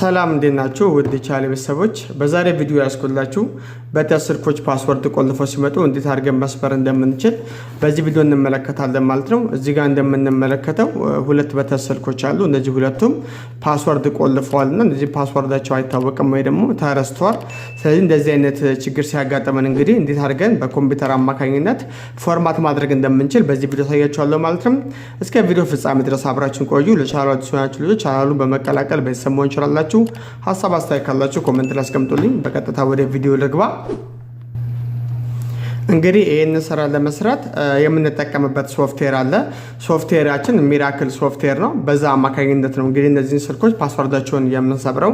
ሰላም እንዴት ናችሁ? ውድ ቻናሌ ቤተሰቦች በዛሬ ቪዲዮ ያስኩላችሁ በተች ስልኮች ፓስወርድ ቆልፈው ሲመጡ እንዴት አድርገን መስበር እንደምንችል በዚህ ቪዲዮ እንመለከታለን ማለት ነው። እዚህ ጋር እንደምንመለከተው ሁለት በተች ስልኮች አሉ። እነዚህ ሁለቱም ፓስወርድ ቆልፈዋልና እነዚህ ፓስወርዳቸው አይታወቅም ወይ ደግሞ ተረስተዋል። ስለዚህ እንደዚህ አይነት ችግር ሲያጋጥመን እንግዲህ እንዴት አድርገን በኮምፒውተር አማካኝነት ፎርማት ማድረግ እንደምንችል በዚህ ቪዲዮ ታያችኋለሁ ማለት ነው። እስከ ቪዲዮ ፍጻሜ ድረስ አብራችሁን ቆዩ። ለቻናሉ አዲስ ሆናችሁ ልጆች ቻናሉን በመቀላቀል ቤተሰብ መሆን ይችላል። ሀሳብ አስተያየት ካላችሁ ኮሜንት ላይ አስቀምጡልኝ። በቀጥታ ወደ ቪዲዮ ልግባ። እንግዲህ ይሄን ስራ ለመስራት የምንጠቀምበት ሶፍትዌር አለ። ሶፍትዌራችን ሚራክል ሶፍትዌር ነው። በዛ አማካኝነት ነው እንግዲህ እነዚህን ስልኮች ፓስወርዳቸውን የምንሰብረው።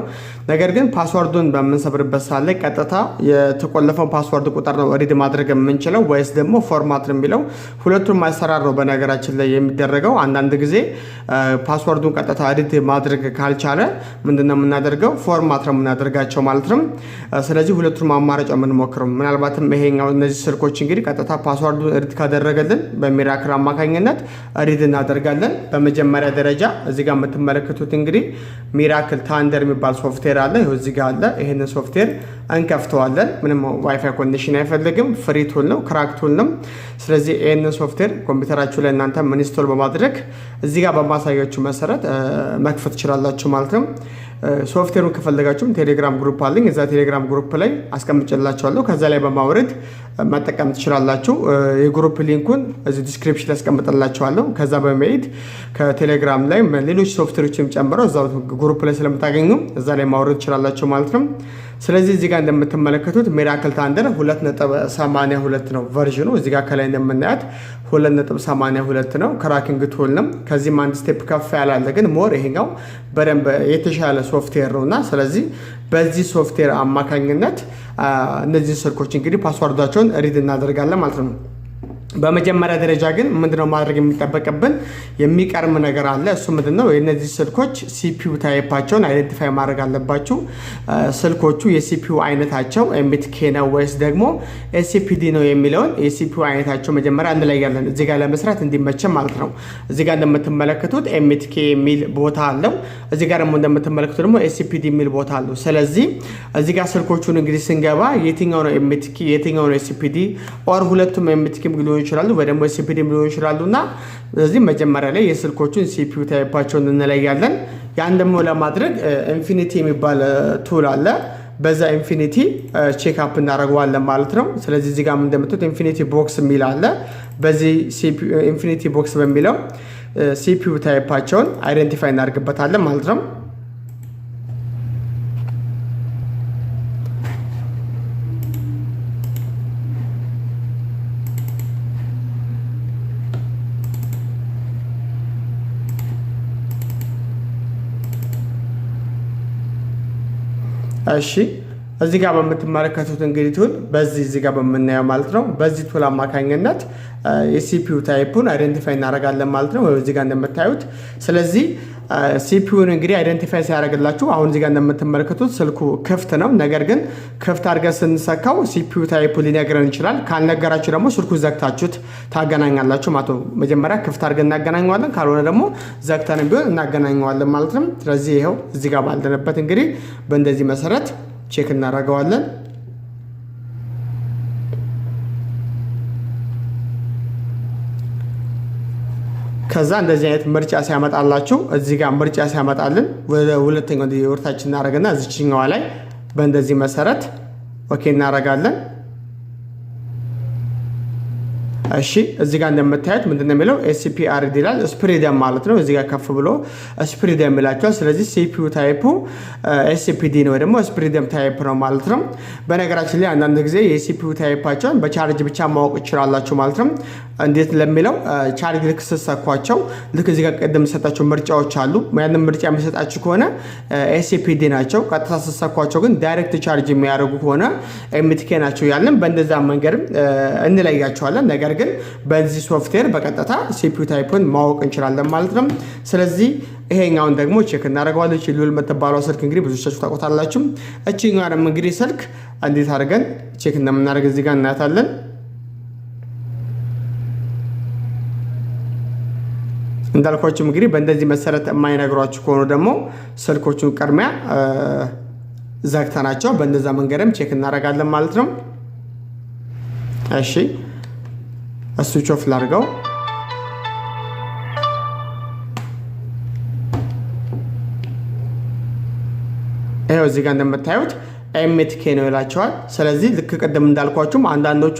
ነገር ግን ፓስወርዱን በምንሰብርበት ሰዓት ላይ ቀጥታ የተቆለፈው ፓስወርድ ቁጥር ነው ሪድ ማድረግ የምንችለው ወይስ ደግሞ ፎርማት ነው የሚለው ሁለቱም ማይሰራር ነው በነገራችን ላይ የሚደረገው። አንዳንድ ጊዜ ፓስወርዱን ቀጥታ ሪድ ማድረግ ካልቻለ ምንድነው የምናደርገው? ፎርማት ነው የምናደርጋቸው ማለት ነው። ስለዚህ ሁለቱም አማራጭ የምንሞክረው ምናልባትም ይሄኛው እነዚህ ስልኮች እንግዲህ ቀጥታ ፓስወርዱን ሪድ ካደረገልን በሚራክል አማካኝነት ሪድ እናደርጋለን። በመጀመሪያ ደረጃ እዚህ ጋር የምትመለከቱት እንግዲህ ሚራክል ታንደር የሚባል ሶፍትዌር አለ። ይሄው እዚህ ጋር አለ። ይሄንን ሶፍትዌር እንከፍተዋለን። ምንም ዋይፋይ ኮኔክሽን አይፈልግም። ፍሪ ቱል ነው፣ ክራክ ቱል ነው። ስለዚህ ይሄንን ሶፍትዌር ኮምፒውተራችሁ ላይ እናንተ ኢንስቶል በማድረግ እዚህ ጋር በማሳያችሁ መሰረት መክፈት ትችላላችሁ ማለት ነው። ሶፍትዌሩን ከፈለጋችሁም ቴሌግራም ግሩፕ አለኝ። እዛ ቴሌግራም ግሩፕ ላይ አስቀምጬላችኋለሁ። ከዛ ላይ በማውረድ መጠቀም ትችላላችሁ። የግሩፕ ሊንኩን እዚህ ዲስክሪፕሽን ላይ አስቀምጥላችኋለሁ። ከዛ በመሄድ ከቴሌግራም ላይ ሌሎች ሶፍትዌሮችም ጨምረው እዛው ግሩፕ ላይ ስለምታገኙ እዛ ላይ ማውረድ ትችላላችሁ ማለት ነው። ስለዚህ እዚህ ጋር እንደምትመለከቱት ሚራክል ታንደር 2.82 ነው ቨርዥኑ። እዚህ ጋር ከላይ እንደምናያት 2.82 ነው። ክራኪንግ ቱል ነው። ከዚህም አንድ ስቴፕ ከፍ ያላለ ግን ሞር ይሄኛው በደንብ የተሻለ ሶፍትዌር ነውና ስለዚህ በዚህ ሶፍትዌር አማካኝነት እነዚህ ስልኮች እንግዲህ ፓስወርዳቸውን ሪድ እናደርጋለን ማለት ነው። በመጀመሪያ ደረጃ ግን ምንድነው ማድረግ የሚጠበቅብን? የሚቀርም ነገር አለ። እሱ ምንድነው? የነዚህ ስልኮች ሲፒዩ ታይፓቸውን አይደንቲፋይ ማድረግ አለባችሁ። ስልኮቹ የሲፒዩ አይነታቸው ኤምቢቲኬ ነው ወይስ ደግሞ ኤስሲፒዲ ነው የሚለውን የሲፒዩ አይነታቸው መጀመሪያ እንለያለን። እዚህ ጋር ለመስራት እንዲመቸን ማለት ነው። እዚህ ጋር እንደምትመለከቱት ኤምቢቲኬ የሚል ቦታ አለው። እዚህ ጋር ደግሞ እንደምትመለከቱት ደግሞ ኤስሲፒዲ የሚል ቦታ አለው። ስለዚህ እዚህ ጋር ስልኮቹን እንግዲህ ስንገባ የትኛው ነው ኤምቢቲኬ የትኛው ነው ኤስሲፒዲ ኦር ሁለቱም ኤምቢቲኬ ሊሆን ይችላሉ ወይ ደግሞ ሲፒዲ ሊሆን ይችላሉና ስለዚህ መጀመሪያ ላይ የስልኮቹን ሲፒዩ ታይፓቸውን እንለያለን። ያን ደግሞ ለማድረግ ኢንፊኒቲ የሚባል ቱል አለ። በዛ ኢንፊኒቲ ቼክ አፕ እናደርገዋለን ማለት ነው። ስለዚህ እዚህ ጋር እንደምትሉት ኢንፊኒቲ ቦክስ የሚል አለ። በዚህ ኢንፊኒቲ ቦክስ በሚለው ሲፒዩ ታይፓቸውን አይደንቲፋይ እናደርግበታለን ማለት ነው። እሺ እዚህ ጋር በምትመለከቱት እንግዲህ ቱል በዚህ እዚህ ጋር በመናየው ማለት ነው። በዚህ ቱል አማካኝነት የሲፒዩ ታይፑን አይደንቲፋይ እናደርጋለን ማለት ነው። እዚህ ጋር እንደምታዩት ስለዚህ ሲፒዩን እንግዲህ አይደንቲፋይ ሲያደርግላችሁ አሁን እዚህ ጋር እንደምትመለከቱት ስልኩ ክፍት ነው። ነገር ግን ክፍት አድርገን ስንሰካው ሲፒዩ ታይፑ ሊነግረን ይችላል። ካልነገራችሁ ደግሞ ስልኩ ዘግታችሁት ታገናኛላችሁ ማለት ነው። መጀመሪያ ክፍት አድርገን እናገናኘዋለን፣ ካልሆነ ደግሞ ዘግተን ቢሆን እናገናኘዋለን ማለት ነው። ስለዚህ ይኸው እዚህ ጋር ባልደነበት እንግዲህ በእንደዚህ መሰረት ቼክ እናደርገዋለን። ከዛ እንደዚህ አይነት ምርጫ ሲያመጣላችሁ እዚህ ጋር ምርጫ ሲያመጣልን ወደ ሁለተኛው ወርታችን እናደርግና እዚችኛዋ ላይ በእንደዚህ መሰረት ኦኬ እናደርጋለን። እሺ እዚህ ጋር እንደምታዩት ምንድነው የሚለው ኤስሲፒአርዲ ይላል። ስፕሪደም ማለት ነው። እዚህ ጋር ከፍ ብሎ ስፕሪደም ይላቸዋል። ስለዚህ ሲፒዩ ታይፑ ኤስሲፒዲ ነው ወይ ደግሞ ስፕሪደም ታይፕ ነው ማለት ነው። በነገራችን ላይ አንዳንድ ጊዜ የሲፒዩ ታይፓቸውን በቻርጅ ብቻ ማወቅ ይችላላችሁ ማለት ነው። እንዴት ለሚለው ቻርጅ ልክ ስትሰኳቸው ልክ እዚህ ጋር ቀደም ሰጣቸው ምርጫዎች አሉ። ያንን ምርጫ የሚሰጣችሁ ከሆነ ኤስሲፒዲ ናቸው። ቀጥታ ስትሰኳቸው ግን ዳይሬክት ቻርጅ የሚያደርጉ ከሆነ ኤምቲኬ ናቸው ያለን። በእንደዛ መንገድ እንለያቸዋለን። ነገር ግን በዚህ ሶፍትዌር በቀጥታ ሲፒዩ ታይፑን ማወቅ እንችላለን ማለት ነው። ስለዚህ ይሄኛውን ደግሞ ቼክ እናደርገዋለን። ሉል የምትባለው ስልክ እንግዲህ ብዙዎቻችሁ ታውቁታላችሁ። እቺኛውንም እንግዲህ ስልክ እንዴት አድርገን ቼክ እንደምናደርግ እዚህ ጋር እናያታለን። እንዳልኳችሁ እንግዲህ በእንደዚህ መሰረት የማይነግሯችሁ ከሆኑ ደግሞ ስልኮቹን ቀድሚያ ዘግተናቸው በእንደዛ መንገድም ቼክ እናደርጋለን ማለት ነው። እሺ እሱ ቾፍ ላድርገው። ይሄው እዚህ ጋር እንደምታዩት ኤምቲኬ ነው ይላቸዋል። ስለዚህ ልክ ቅድም እንዳልኳችሁም አንዳንዶቹ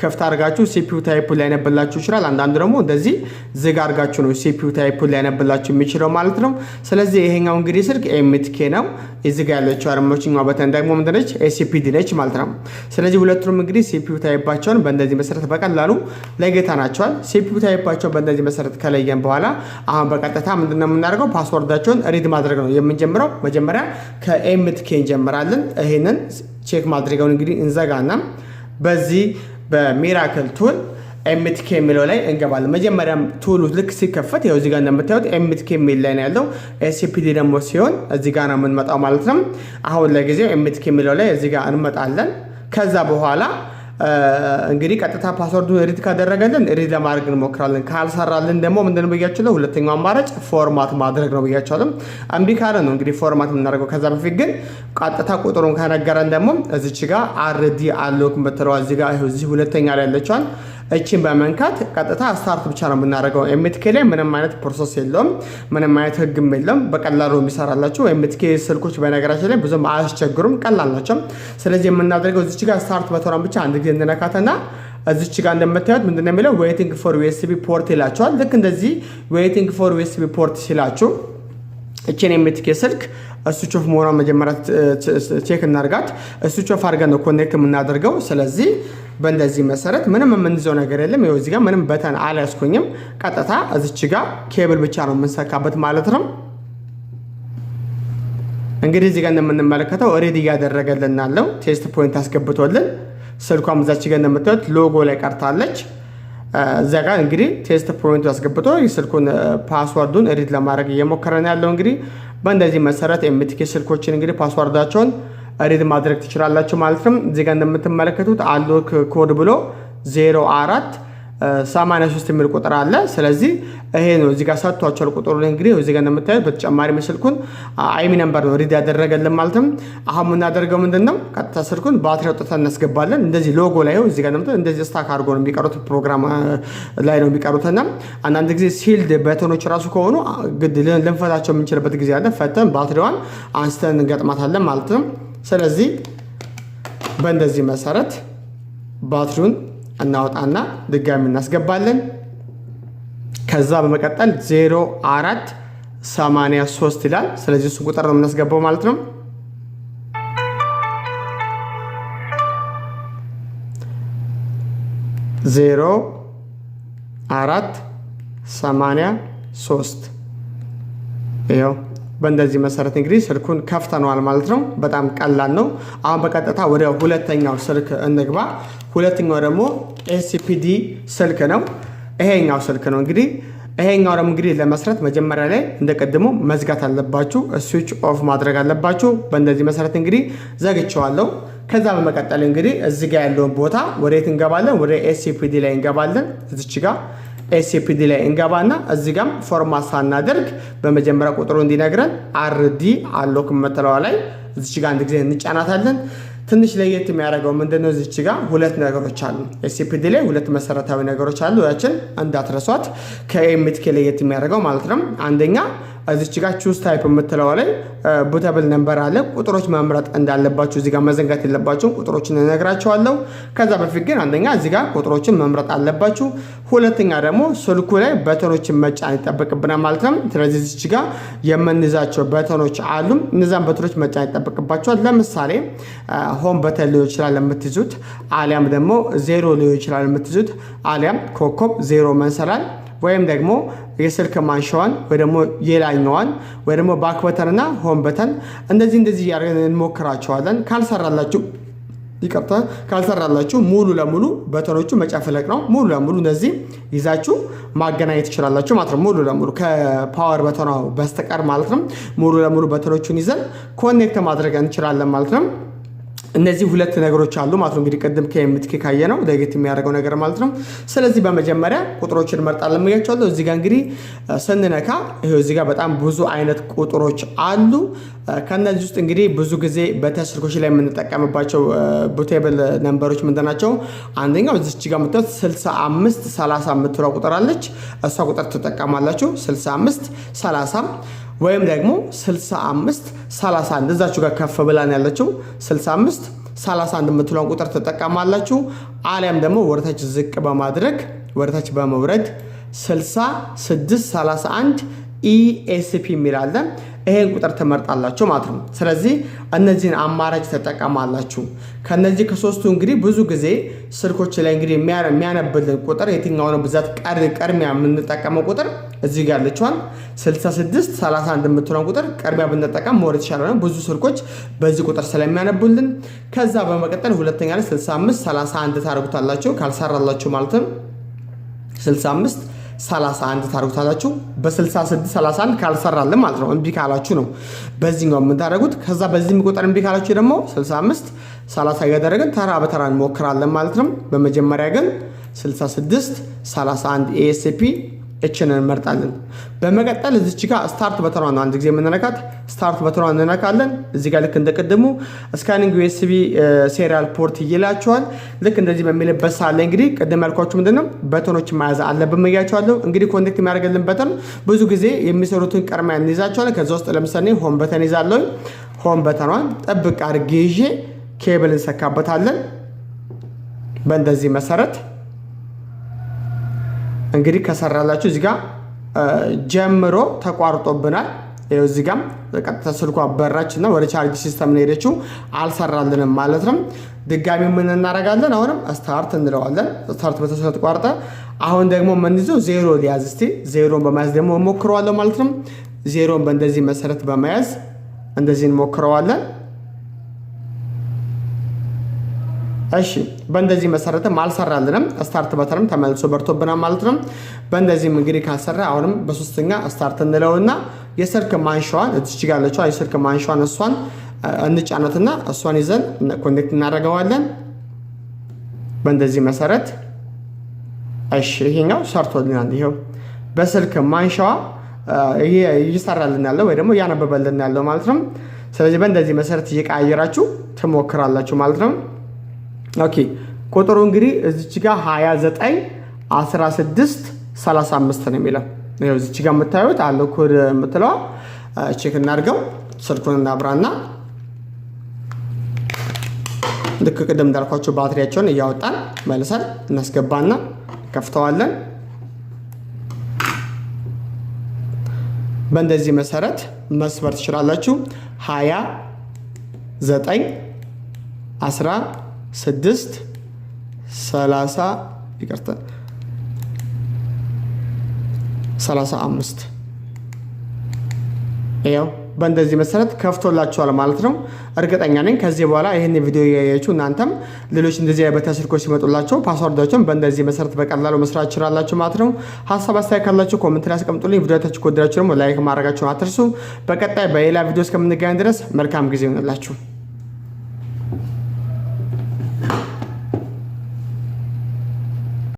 ከፍታ አድርጋችሁ ሲፒዩ ታይፑ ሊያነብላችሁ ይችላል። አንዳንዱ ደግሞ እንደዚህ ዝግ አድርጋችሁ ነው ሲፒዩ ታይፑ ሊያነብላችሁ የሚችለው ማለት ነው። ስለዚህ ይሄኛው እንግዲህ ስልክ ኤምቲኬ ነው። እዚህ ጋር ያለችው አርማችኛው በተን ደግሞ ምንድነች? ኤሲፒዲ ነች ማለት ነው። ስለዚህ ሁለቱንም እንግዲህ ሲፒዩ ታይፓቸውን በእንደዚህ መሰረት በቀላሉ ለይተናቸዋል። ሲፒዩ ታይፓቸውን በእንደዚህ መሰረት ከለየን በኋላ አሁን በቀጥታ ምንድነው የምናደርገው? ፓስወርዳቸውን ሪድ ማድረግ ነው የምንጀምረው። መጀመሪያ ከኤምቲኬ እንጀምራለን። ይሄንን ቼክ ማድረጋውን እንግዲህ እንዘጋና በዚህ በሚራክል ቱል ኤምቲኬ የሚለው ላይ እንገባለን። መጀመሪያም ቱሉ ልክ ሲከፈት ይኸው እዚህ ጋር እንደምታዩት ኤምቲኬ የሚል ላይ ነው ያለው። ኤሲፒዲ ደግሞ ሲሆን እዚህ ጋር ነው የምንመጣው ማለት ነው። አሁን ለጊዜው ኤምቲኬ የሚለው ላይ እዚህ ጋር እንመጣለን። ከዛ በኋላ እንግዲህ ቀጥታ ፓስወርዱን ሪድ ካደረገልን ሪድ ለማድረግ እንሞክራለን። ካልሰራልን ደግሞ ምንድነው ብያችኋለሁ፣ ሁለተኛው አማራጭ ፎርማት ማድረግ ነው ብያችኋለሁ። እምቢ ካለ ነው እንግዲህ ፎርማት የምናደርገው። ከዛ በፊት ግን ቀጥታ ቁጥሩን ከነገረን ደግሞ እዚች ጋር አርዲ አሎክ የምትለዋ እዚህ ጋር እዚህ ሁለተኛ ላይ ያለችዋን እቺን በመንካት ቀጥታ ስታርት ብቻ ነው የምናደርገው። ኤምቲኬ ላይ ምንም አይነት ፕሮሰስ የለውም፣ ምንም አይነት ህግም የለም። በቀላሉ የሚሰራላችሁ ኤምቲኬ ስልኮች በነገራችን ላይ ብዙም አያስቸግሩም፣ ቀላል ናቸው። ስለዚህ የምናደርገው እዚች ጋር ስታርት በተኗን ብቻ አንድ ጊዜ እንነካተና እዚች ጋር እንደምታዩት ምንድነው የሚለው ዌይቲንግ ፎር ዩኤስቢ ፖርት ይላችኋል። ልክ እንደዚህ ዌይቲንግ ፎር ዩኤስቢ ፖርት ሲላችሁ እቺን ኤምቲኬ ስልክ ስዊች ኦፍ መሆኗን መጀመሪያ ቼክ እናድርጋት። ስዊች ኦፍ አድርገን ነው ኮኔክት የምናደርገው። ስለዚህ በእንደዚህ መሰረት ምንም የምንይዘው ነገር የለም። ይኸው እዚህ ጋር ምንም በተን አልያዝኩኝም። ቀጥታ እዚች ጋር ኬብል ብቻ ነው የምንሰካበት ማለት ነው። እንግዲህ እዚህ ጋር እንደምንመለከተው ሬዲ እያደረገልን ያለው ቴስት ፖይንት አስገብቶልን ስልኳም እዛች ጋር እንደምታዩት ሎጎ ላይ ቀርታለች። እዚያ ጋር እንግዲህ ቴስት ፖይንቱ አስገብቶ የስልኩን ፓስወርዱን ሪድ ለማድረግ እየሞከረን ያለው እንግዲህ በእንደዚህ መሰረት ኤምቲኬ ስልኮችን እንግዲህ ፓስወርዳቸውን ሪድ ማድረግ ትችላላችሁ ማለት ነው። እዚህ ጋር እንደምትመለከቱት አሎክ ኮድ ብሎ 0483 የሚል ቁጥር አለ። ስለዚህ ይሄ ነው እዚህ ጋር ሰጥቷቸዋል ቁጥሩ ላይ እንግዲህ እዚህ ጋር እንደምታዩት በተጨማሪ ስልኩን አይሚ ነምበር ነው ሪድ ያደረገልን ማለት ነው። አሁን የምናደርገው ምንድነው? ቀጥታ ስልኩን ባትሪ አውጥተን እናስገባለን። እንደዚህ ሎጎ ላይ እዚህ ጋር እንደምታዩት እንደዚህ ስታክ አድርጎ ነው የሚቀሩት፣ ፕሮግራም ላይ ነው የሚቀሩትና አንዳንድ ጊዜ ሲልድ በተኖች ራሱ ከሆኑ ግድ ልንፈታቸው የምንችልበት ጊዜ አለ። ፈተን ባትሪዋን አንስተን እንገጥማታለን ማለት ነው። ስለዚህ በእንደዚህ መሰረት ባትሪውን እናወጣና ድጋሚ እናስገባለን። ከዛ በመቀጠል 0483 ይላል። ስለዚህ እሱ ቁጥር ነው የምናስገባው ማለት ነው። 0483 ይኸው በእንደዚህ መሰረት እንግዲህ ስልኩን ከፍተነዋል ማለት ነው። በጣም ቀላል ነው። አሁን በቀጥታ ወደ ሁለተኛው ስልክ እንግባ። ሁለተኛው ደግሞ ኤሲፒዲ ስልክ ነው። ይሄኛው ስልክ ነው እንግዲህ ይሄኛው ደግሞ እንግዲህ ለመስራት መጀመሪያ ላይ እንደቀድሞ መዝጋት አለባችሁ፣ ስዊች ኦፍ ማድረግ አለባችሁ። በእንደዚህ መሰረት እንግዲህ ዘግቼዋለሁ። ከዛ በመቀጠል እንግዲህ እዚህ ጋር ያለውን ቦታ ወዴት እንገባለን? ወደ ኤሲፒዲ ላይ እንገባለን። እዚች ጋር ኤሲፒዲ ላይ እንገባና እዚህ ጋር ፎርማት ሳናደርግ በመጀመሪያ ቁጥሩ እንዲነግረን አርዲ አሎክ መተለዋ ላይ እዚች ጋር አንድ ጊዜ እንጫናታለን። ትንሽ ለየት የሚያደርገው ምንድነው? እዚች ጋር ሁለት ነገሮች አሉ። ኤሲፒዲ ላይ ሁለት መሰረታዊ ነገሮች አሉ። ያችን እንዳትረሷት። ከኤምቲኬ ለየት የሚያደርገው ማለት ነው። አንደኛ እዚች ጋር ቹዝ ታይፕ የምትለው ላይ ቡተብል ነምበር አለ። ቁጥሮች መምረጥ እንዳለባችሁ እዚህ ጋር መዘንጋት የለባችሁም። ቁጥሮችን እነግራችኋለሁ። ከዛ በፊት ግን አንደኛ እዚህ ጋር ቁጥሮችን መምረጥ አለባችሁ። ሁለተኛ ደግሞ ስልኩ ላይ በተኖችን መጫን ይጠበቅብናል ማለት ነው። ስለዚህ እዚች ጋር የምንይዛቸው በተኖች አሉ። እነዛን በተኖች መጫን ይጠበቅባችኋል። ለምሳሌ ሆም በተን ሊሆን ይችላል የምትይዙት፣ አሊያም ደግሞ ዜሮ ሊሆን ይችላል የምትይዙት፣ አሊያም ኮከብ ዜሮ መንሰላል ወይም ደግሞ የስልክ ማንሻዋን ወይ ደግሞ የላኛዋን ወይ ደግሞ ባክ በተንና ሆም በተን እንደዚህ ያደርገን እንሞክራቸዋለን። ካልሰራላችሁ ሙሉ ለሙሉ በተኖቹ መጨፍለቅ ነው። ሙሉ ለሙሉ እነዚህ ይዛችሁ ማገናኘት ትችላላችሁ ማለት ነው። ሙሉ ለሙሉ ከፓወር በተኗ በስተቀር ማለት ነው። ሙሉ ለሙሉ በተኖቹን ይዘን ኮኔክት ማድረግ እንችላለን ማለት ነው። እነዚህ ሁለት ነገሮች አሉ ማለት ነው። እንግዲህ ቅድም ከኤምቲኬ ካየ ነው ለየት የሚያደርገው ነገር ማለት ነው። ስለዚህ በመጀመሪያ ቁጥሮችን እንመርጣለን ብያቸዋለሁ። እዚህ ጋር እንግዲህ ስንነካ ይሄው እዚህ ጋር በጣም ብዙ አይነት ቁጥሮች አሉ። ከነዚህ ውስጥ እንግዲህ ብዙ ጊዜ በተች ስልኮች ላይ የምንጠቀምባቸው ቡቴብል ነምበሮች ምንድን ናቸው? አንደኛው እዚች ጋር የምታዩት 65 30 የምትለው ቁጥር አለች። እሷ ቁጥር ትጠቀማላችሁ 65 30 ወይም ደግሞ 65 31 እዛችሁ ጋር ከፍ ብላን ያለችው 65 31 የምትለውን ቁጥር ትጠቀማላችሁ። አሊያም ደግሞ ወደታች ዝቅ በማድረግ ወደታች በመውረድ 66 31 ኢኤስፒ የሚላለን ይሄን ቁጥር ትመርጣላችሁ ማለት ነው። ስለዚህ እነዚህን አማራጭ ተጠቀማላችሁ። ከነዚህ ከሶስቱ እንግዲህ ብዙ ጊዜ ስልኮች ላይ እንግዲህ የሚያነብልን ቁጥር የትኛው ነው? ብዛት ቀድሚያ የምንጠቀመው ቁጥር እዚህ ጋር ያለችዋል 66 31 የምትለውን ቁጥር ቀድሚያ ብንጠቀም ሞር የተሻለ ነው። ብዙ ስልኮች በዚህ ቁጥር ስለሚያነቡልን። ከዛ በመቀጠል ሁለተኛ ላይ 65 31 ታደርጉታላችሁ። ካልሰራላችሁ ማለትም 65 31 ታደርጉታላችሁ። በ66 31 ካልሰራልን ማለት ነው እምቢ ካላችሁ ነው በዚህኛው የምታደርጉት። ከዛ በዚህም ቁጥር እምቢ ካላችሁ ደግሞ 65 30 እያደረግን ተራ በተራ እንሞክራለን ማለት ነው። በመጀመሪያ ግን 66 31 ኤኤስፒ እችን እንመርጣለን። በመቀጠል እዚች ጋር ስታርት በተኗን ነው አንድ ጊዜ የምንነካት። ስታርት በተኗን እንነካለን። እዚህ ጋር ልክ እንደቀደሙ ስካኒንግ ዩኤስቢ ሴሪያል ፖርት ይላችኋል። ልክ እንደዚህ በሚልበት ሰዓት ላይ እንግዲህ ቅድም ያልኳችሁ ምንድነው በተኖች መያዝ አለብን ብያችኋለሁ። እንግዲህ ኮኔክት የሚያደርግልን በተን ብዙ ጊዜ የሚሰሩትን ቀድማ እንይዛቸዋለን። ከዛ ውስጥ ለምሳሌ ሆም በተን ይዛለሁ። ሆም በተኗን ጠብቅ አድርጌ ይዤ ኬብል እንሰካበታለን። በእንደዚህ መሰረት እንግዲህ ከሰራላችሁ እዚህ ጋር ጀምሮ ተቋርጦብናል። ይኸው እዚህ ጋር ቀጥታ ስልኳ በራችና ወደ ቻርጅ ሲስተም ነው ሄደችው፣ አልሰራልንም ማለት ነው። ድጋሚ ምን እናደርጋለን? አሁንም ስታርት እንለዋለን። ስታርት በተሰለ ተቋርጠ። አሁን ደግሞ ምን ይዘው ዜሮ ሊያዝ እስቲ ዜሮን በመያዝ ደግሞ ሞክረዋለሁ ማለት ነው። ዜሮን በእንደዚህ መሰረት በመያዝ እንደዚህ እንሞክረዋለን። እሺ በእንደዚህ መሰረትም አልሰራልንም። ስታርት በተንም ተመልሶ በርቶብናል ማለት ነው። በእንደዚህም እንግዲህ ካልሰራ አሁንም በሶስተኛ ስታርት እንለውና የስልክ ማንሻዋን እዚች ጋር ያለችው የስልክ ማንሻዋን እሷን እንጫነትና እሷን ይዘን ኮኔክት እናደርገዋለን። በእንደዚህ መሰረት እሺ ይሄኛው ሰርቶልናል። ይሄው በስልክ ማንሻዋ ይሄ ይሰራልን ያለው ወይ ደግሞ ያነበበልን ያለው ማለት ነው። ስለዚህ በእንደዚህ መሰረት እየቀያየራችሁ ትሞክራላችሁ ማለት ነው። ኦኬ ቁጥሩ እንግዲህ እዚች ጋር 29 16 35 ነው የሚለው። ይሄው እዚች ጋር የምታዩት አለ ኮድ የምትለው ቼክ እናድርገው። ስልኩን እናብራና ልክ ቅድም እንዳልኳችሁ ባትሪያቸውን እያወጣን መልሰን እናስገባና ከፍተዋለን። በእንደዚህ መሰረት መስበር ትችላላችሁ። 29 16 30 ይቅርታ 35 ይኸው በእንደዚህ መሰረት ከፍቶላችኋል ማለት ነው። እርግጠኛ ነኝ ከዚህ በኋላ ይህን ቪዲዮ ያያችሁ እናንተም ሌሎች እንደዚህ አይነት ስልኮች ሲመጡላቸው ፓስወርዳቸውን በእንደዚህ መሰረት በቀላሉ መስራት ይችላላችሁ ማለት ነው። ሀሳብ አስተያየት ካላችሁ ኮሜንት ላይ አስቀምጡልኝ። ቪዲዮታችሁ ከወደዳችሁ ደግሞ ላይክ ማድረጋችሁን አትርሱ። በቀጣይ በሌላ ቪዲዮ እስከምንገናኝ ድረስ መልካም ጊዜ ይሆንላችሁ።